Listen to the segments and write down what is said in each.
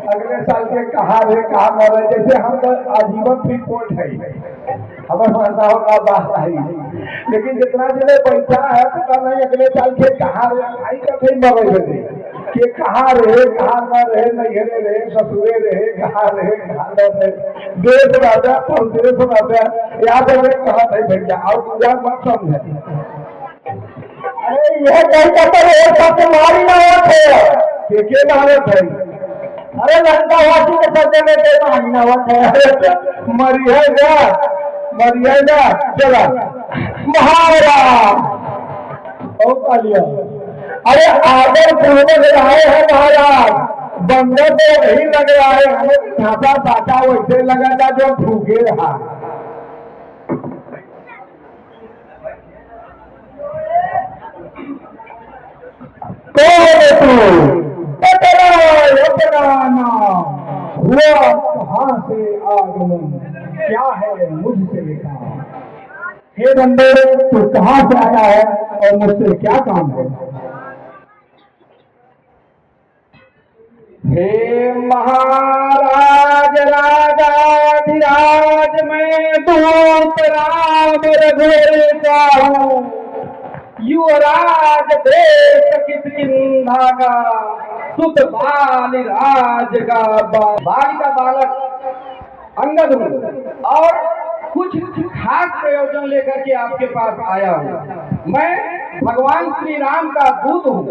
अगले साल के कहा रे कहा मर जैसे हम आजीवन फ्री कोर्ट है हमें मानना होगा बात आई, लेकिन जितना जगह बैठा है पता नहीं अगले साल के कहा रे आई का फिर मर के कहा रहे कहा न रहे नैहरे रहे ससुरे रहे कहा रहे कहा न रहे देश राजा परदेश राजा याद है कहा नहीं भैया और पूजा मत समझे। अरे यह कहते मारी ना थे के मारे थे। अरे लंका वासी के सदे में ते मारी ना थे मरिएगा चला महाराज बहुत आलिया। अरे आदर पूर्वक आए हैं महाराज, बंदे तो वही लग रहा है हमें छाता साटा वैसे लगा था जो फूके रहा। हुआ कहाँ से आगमन क्या है मुझसे लिखा। हे बंदे तू कहाँ से आया है और मुझसे क्या काम है। हे महाराज राजाधिराज मैं दूत राम रघुवर का हूँ, युवराज देश किसकिंधा का सुत बाल राज का बाल का बालक अंगद हूँ और कुछ खास प्रयोजन लेकर के आपके पास आया हूँ। मैं भगवान श्री राम का दूत हूँ।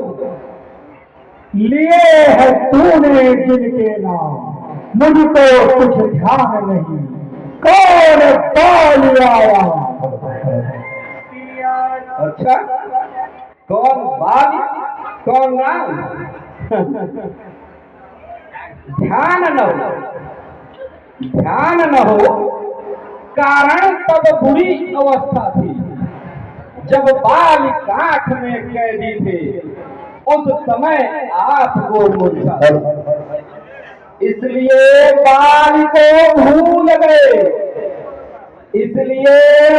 लिए है तूने जिनके नाम मुझको कुछ ध्यान नहीं, कौन बाल आया। अच्छा कौन बाल कौन नाम ध्यान न हो कारण तब बुरी अवस्था थी जब बाल काठ में कैदी थे, उस समय आपको मूर्छा, इसलिए बाल को भूल गए, इसलिए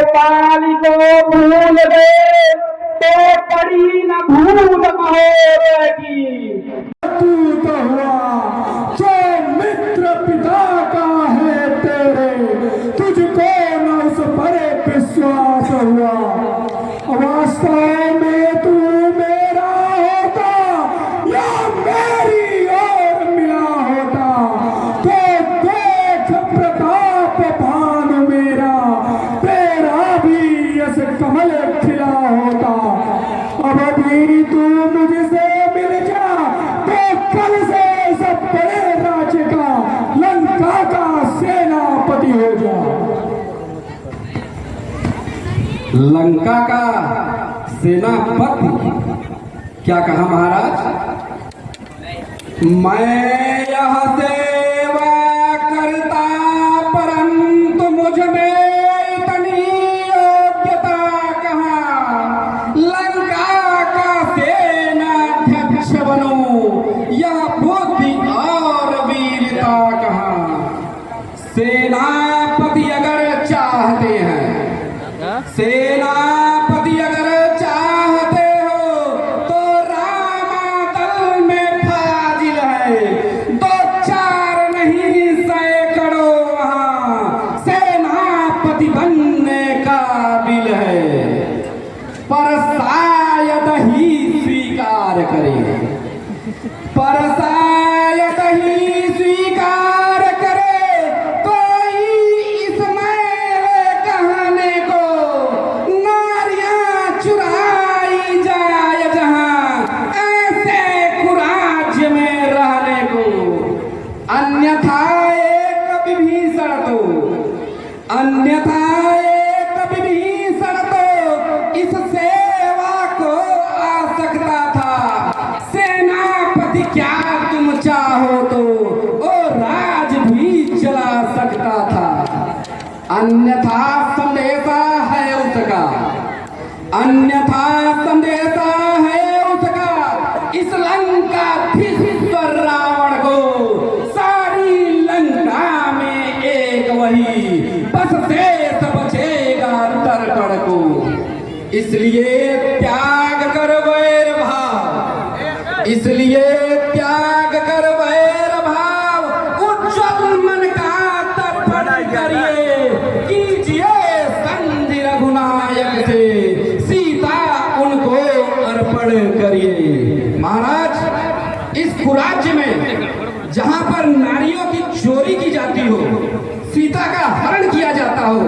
बाल को भूल गए तो पड़ी न भूल महोदय की। तू तो हुआ जो मित्र पिता का है तेरे, तुझको न उस पर विश्वास हुआ। वास्तव में तू मेरा होता या मेरी ओर मिला होता तो देख प्रताप भान मेरा, तेरा भी यश कमल खिला होता। अब भी तू मुझसे मिल जा तो कल से सब बड़े राज्य का लंका का सेनापति हो जा। लंका का सेनापति क्या कहा महाराज। मैं यह सेवा करता परंतु मुझ में इतनी योग्यता कहाँ, लंका का सेनाध्यक्ष बनूं यह बुद्धि और वीरता कहाँ। सेनापति अगर चाहते हैं, सेनापति अगर चाहते हो तो रामादल में फाजिल है, दो चार नहीं सैकड़ों वहां सेनापति बनने काबिल है, पर शायद ही स्वीकार करे, पर शायद ही स्वीकार करे कोई इसमें कहने को नारियां चुराई जाए जहां ऐसे कुराज्य में रहने को। अन्यथा एक विभीषण तो, अन्यथा एक विभीषण तो इस सेवा को आ सकता था। सेनापति क्या तुम चाहो तो ओ राज भी चला सकता था। अन्यथा संदेशा है उसका, अन्यथा संदेशा है उसका इस लंकाधीश्वर रावण को, सारी लंका में एक वही बस शेष बचेगा तर्कण को। इसलिए त्याग कर वैर भाव, इसलिए त्याग कर वैर भाव शरण करिए। महाराज, इस कुराज्य में जहां पर नारियों की चोरी की जाती हो, सीता का हरण किया जाता हो,